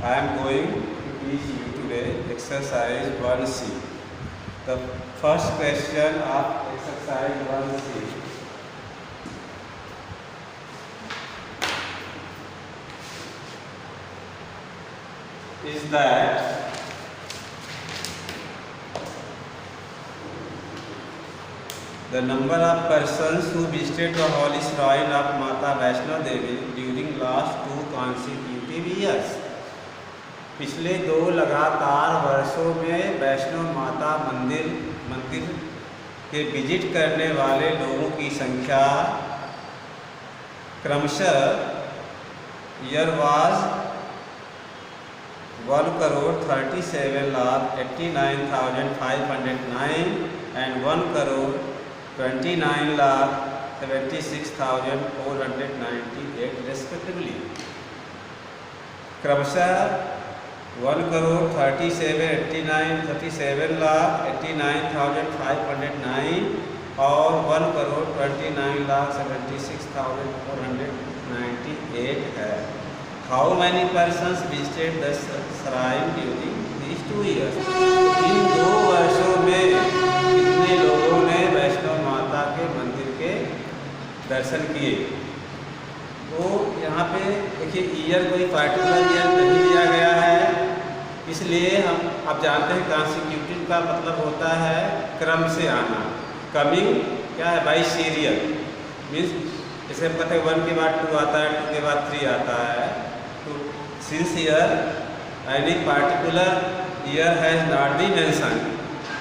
I am going to teach you today exercise 1C. The first question of exercise 1C is that the number of persons who visited the holy shrine of Mata Vaishno Devi during last 2 consecutive years. पिछले 2 लगातार वर्षों में वैष्णो माता मंदिर के visit करने वाले लोगों की संख्या क्रमशः ईयर वाज 1,37,89,509 and 1,29,76,498 respectively. क्रमशः 1,37,89,509 और 1,29,76,498 है. How many persons visited the shrine during these 2 years? इन 2 वर्षों में कितने लोगों ने वैष्णो माता के मंदिर के दर्शन किए? तो यहाँ पे देखिए ईयर कोई पार्टिकुलर ईयर नहीं दिया गया है, इसलिए हम आप जानते हैं कॉन्सिक्यूटिव का मतलब होता है क्रम से आना. कमिंग क्या है बाई सीरियल, मीन्स जैसे हम कहते हैं 1 के बाद 2 आता है, 2 के बाद 3 आता है. तो since year any particular year has not be mention,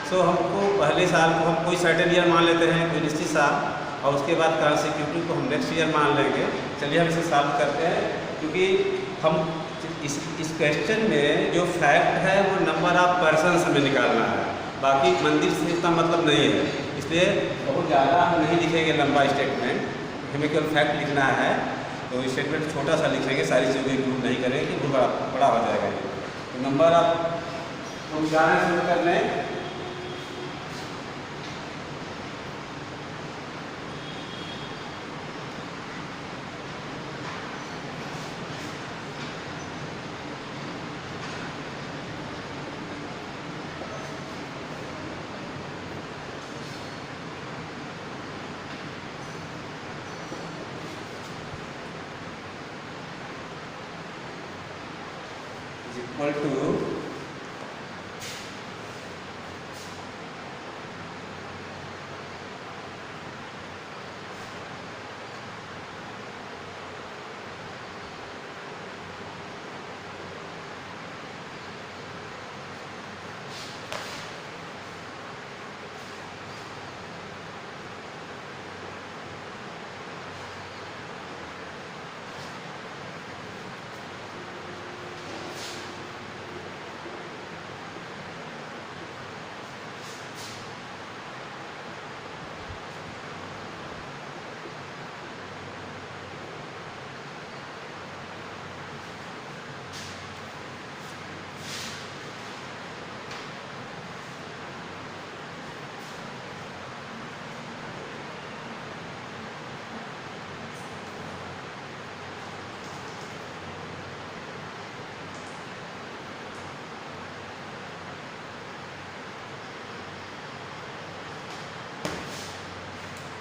so हमको पहले साल को हम कोई सर्टेन ईयर मान लेते हैं, कोई निश्चित साल, और उसके बाद कॉन्सिक्यूटिव को हम नेक्स्ट ईयर मान लेंगे. चलिए हम इसे सॉल्व करते हैं, क्योंकि हम इस क्वेश्चन में जो फैक्ट है वो नंबर ऑफ पर्सन्स हमें निकालना है, बाकी मंदिर से इसका मतलब नहीं है. इसलिए बहुत ज़्यादा हम नहीं लिखेंगे लंबा स्टेटमेंट, हमें केवल फैक्ट लिखना है. तो स्टेटमेंट छोटा सा लिखेंगे, सारी चीज़ें इंक्लूड नहीं करेंगे कि बड़ा हो जाएगा. तो नंबर ऑफ हम जाना शुरू कर लें. Equal to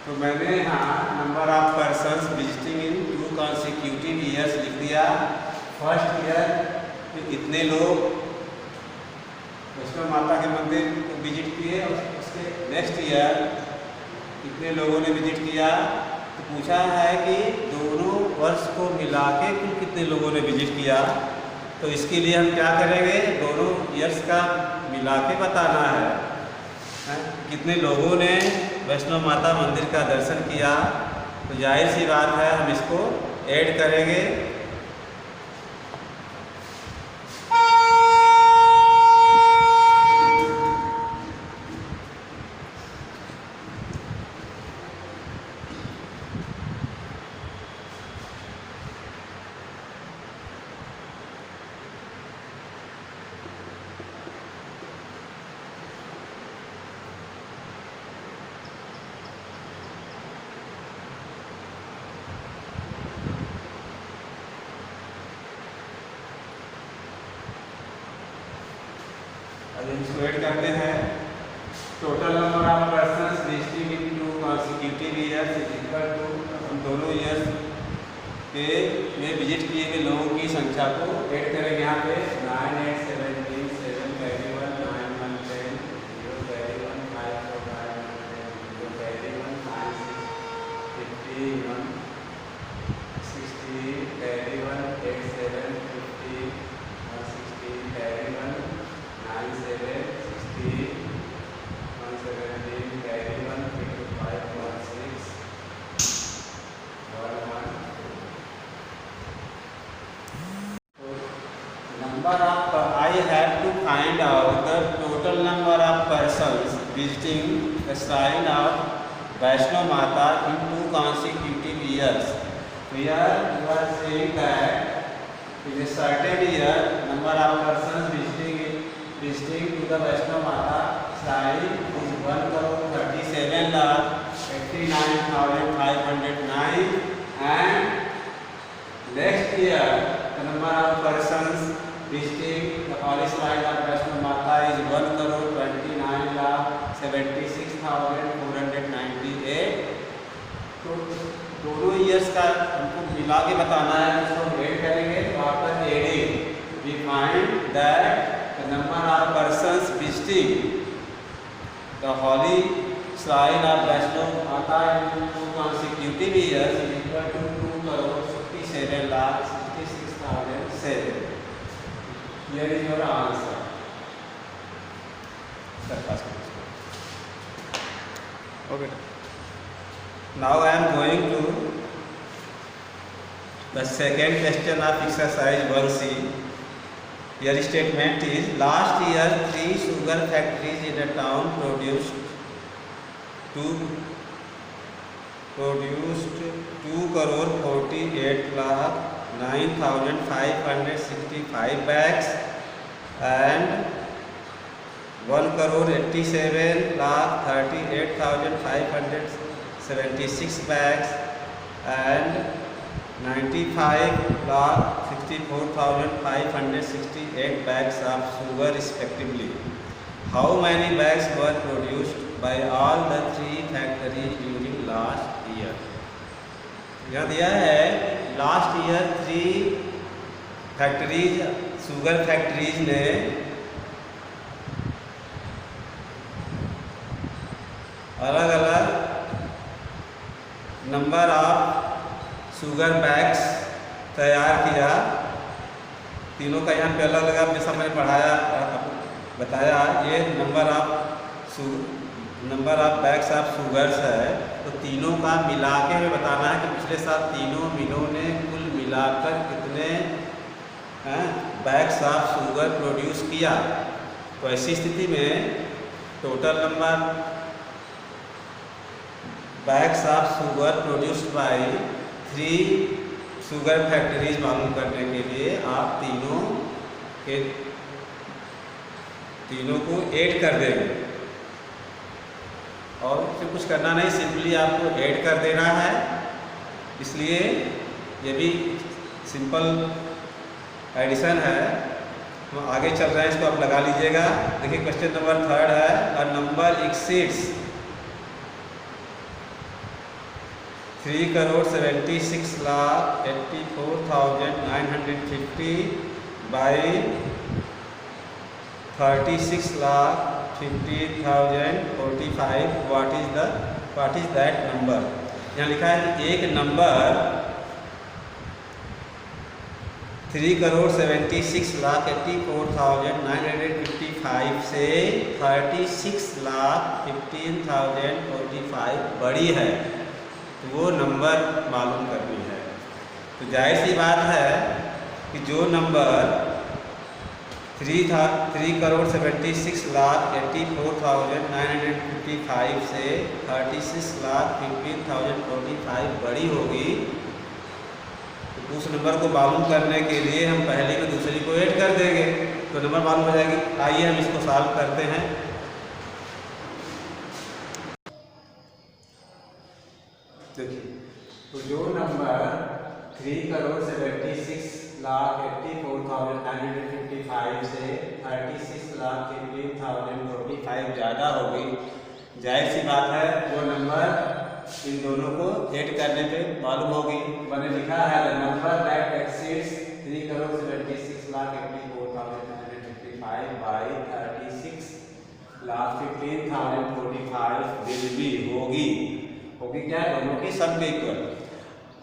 तो मैंने यहाँ number of persons visiting in 2 consecutive years लिख दिया. फर्स्ट ईयर इतने लोग वैष्णो माता के मंदिर को विजिट किए, उसके नेक्स्ट ईयर कितने लोगों ने विजिट किया. तो पूछा है कि दोनों वर्ष को मिला के कुल कितने लोगों ने विजिट किया. तो इसके लिए हम क्या करेंगे, दोनों ईयर्स का मिला के बताना है कितने लोगों ने वैष्णो माता मंदिर का दर्शन किया. तो जाहिर सी बात है हम इसको ऐड करेंगे. इसको ऐड करते हैं। Total number of persons visiting in 2 consecutive years is equal to, हम दोनों ईयर्स के में विजिट किए हुए लोगों की संख्या को ऐड करेंगे। यहाँ पे 9, 8, 17, 7, 31, 9, 1, 10, 0, 31, 5, 4, 5, 0, 31, 9, 6, 51, 60, 31, 8, 7, 50, 160, 31, 9, 7, 60, 117, 31, 55, 16, 1, 1. Number of I have to find out the total number of persons visiting the shrine of Vaishno Mata in 2 consecutive years. So here you are saying that in a certain year number of persons visiting to the Vaishno Mata shrine is 1,37,89,509, and next year the number of persons visiting the holy shrine of Vaishno Mata is 1,29,76,498. तो दोनों years का हमको मिला के बताना है, उसको हम ऐड करेंगे। तो after adding we find that the number of persons visiting the holy shrine of Vaishno Mata in 2 consecutive years is equal to 2,57,66,007. Here is your answer. Okay. Now I am going to the second question of exercise 1C. Your statement is: last year 3 sugar factories in a town produced 2,48,09,565 bags and 1,87,38,576 bags and 95,64,568 bags of sugar respectively. How many bags were produced by all the 3 factories during last year? यहाँ दिया है last year 3 factories sugar factories ने अलग अलग number of sugar bags तैयार किया। तीनों का यहाँ पे अलग अलग, जैसा मैंने पढ़ाया बताया, ये number of bags of sugars है। तो तीनों का मिला के हमें बताना है कि पिछले साल तीनों मिलों ने कुल मिलाकर कितने बैग्स ऑफ शुगर प्रोड्यूस किया। तो ऐसी स्थिति में total number bags of sugar produced by 3 sugar factories मालूम करने के लिए आप तीनों को ऐड कर देंगे। और फिर कुछ करना नहीं, सिंपली आपको ऐड कर देना है। इसलिए ये भी सिंपल एडिशन है। हम आगे चल रहे हैं, इसको आप लगा लीजिएगा। देखिए क्वेश्चन नंबर 3 है, a number exceeds 3,76,84,950 by 36,50,045. what is that number? यहाँ लिखा है एक नंबर 3,76,84,955 से 36,15,045 बड़ी है, तो वो नंबर मालूम करनी है। तो जाहिर सी बात है कि जो नंबर 3,76,84,955 से 36,15,045 बड़ी होगी, तो उस नंबर को मालूम करने के लिए हम पहले में दूसरी को ऐड कर देंगे तो नंबर मालूम हो जाएगी। आइए हम इसको सॉल्व करते हैं। देखिए, तो जो नंबर 3,76,84,955 से 36,15,045 5 ज़्यादा होगी, जाहिर सी बात है वो नंबर इन दोनों को ऐड करने पे मालूम होगी। मैंने लिखा है the number that exceeds 3,76,84,955 by 36,15,045 will be होगी क्या, दोनों की सम के इक्वल।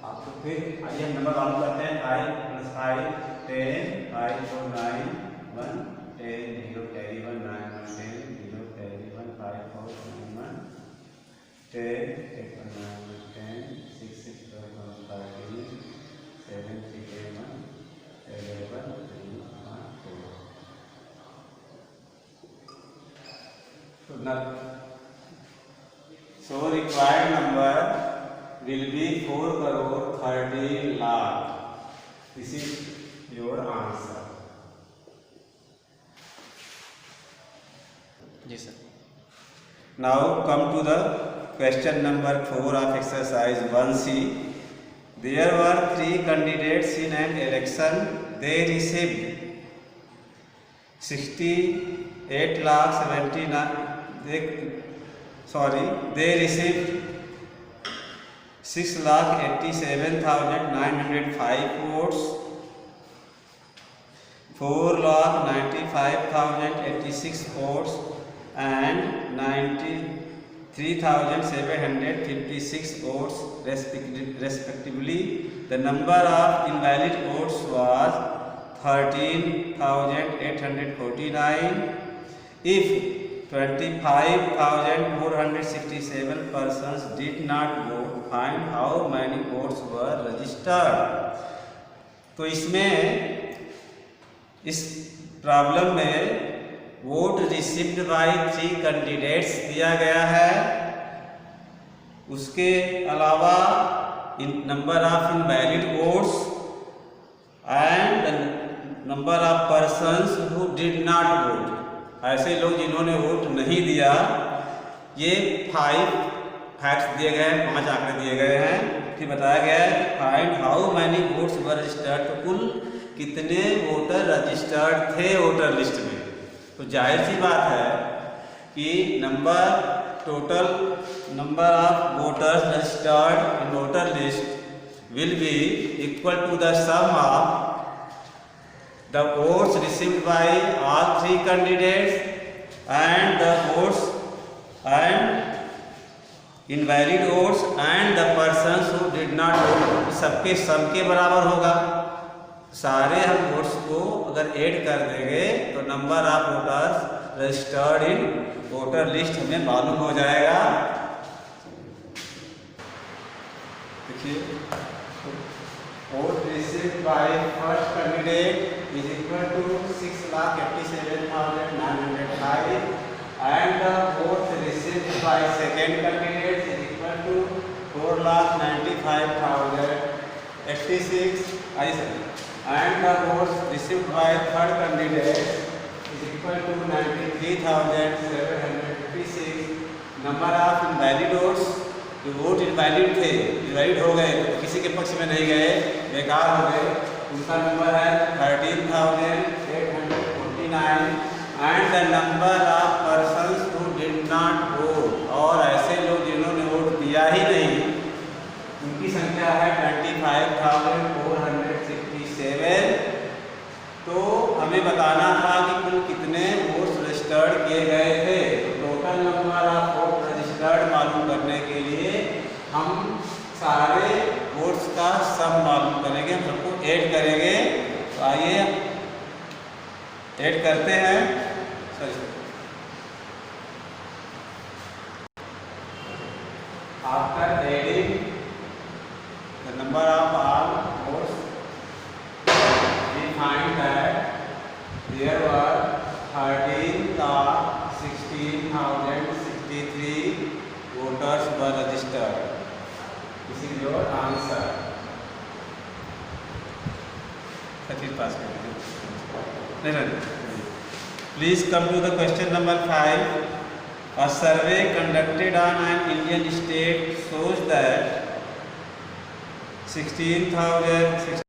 आपको फिर आइए हम नंबर मालूम करते हैं। 5 + 5 10 5 4 9 1 10 0 carry 1 9 1 10 0 carry 1 5 4 9 1 10 8 1 9 1 10 6 6 12 1 13 7 3 1 11 3 1 4। So required number will be 4,30,00,000. This is your answer. जी sir. Now come to the question number 4 of exercise 1C. There were 3 candidates in an election. They received 6,87,905 votes, 4,95,086 votes, and 93,756 votes respectively. The number of invalid votes was 13,849. If 25,467 persons did not vote, find how many votes were registered. तो इसमें इस problem में vote received by 3 candidates दिया गया है, उसके अलावा number of invalid votes and number of persons who did not vote, ऐसे लोग जिन्होंने वोट नहीं दिया। ये 5 फैक्ट्स दिए गए हैं, 5 आंकड़े दिए गए हैं। फिर बताया गया है find how many votes were registered, तो कुल कितने वोटर रजिस्टर्ड थे वोटर लिस्ट में। तो जाहिर सी बात है कि total number of voters registered in voter list will be equal to the sum of the votes received by all 3 candidates and the votes and invalid votes and the persons who did not vote, सबके सम के बराबर होगा। सारे हम votes को अगर add कर देंगे तो number of voters registered in voter list हमें मालूम हो जाएगा। देखिए vote received by first candidate is equal to 6,87,905 and the vote received by second candidate is equal to 4,95,086 and the votes received by third candidate is equal to 93,756. Number of invalid votes, जो vote invalid थे, invalid हो गए, तो किसी के पक्ष में नहीं गए, बेकार हो गए, उनका नंबर है 13,849 and the number of persons who did not vote, और ऐसे लोग जिन्होंने वोट दिया ही नहीं उनकी संख्या है 25,467। तो हमें बताना था कि कुल कितने वोट्स रजिस्टर्ड किए गए थे। तो total number of vote registered मालूम करने के लिए हम सारे वोट्स का सम मालूम करेंगे, हम सबको ऐड करेंगे। तो आइए ऐड करते हैं। After adding the number of all votes we find that there were 13,16,063 voters were registered. This is your answer. पास नहीं। Please come to the question number 5. A survey conducted on an Indian state shows that 16,000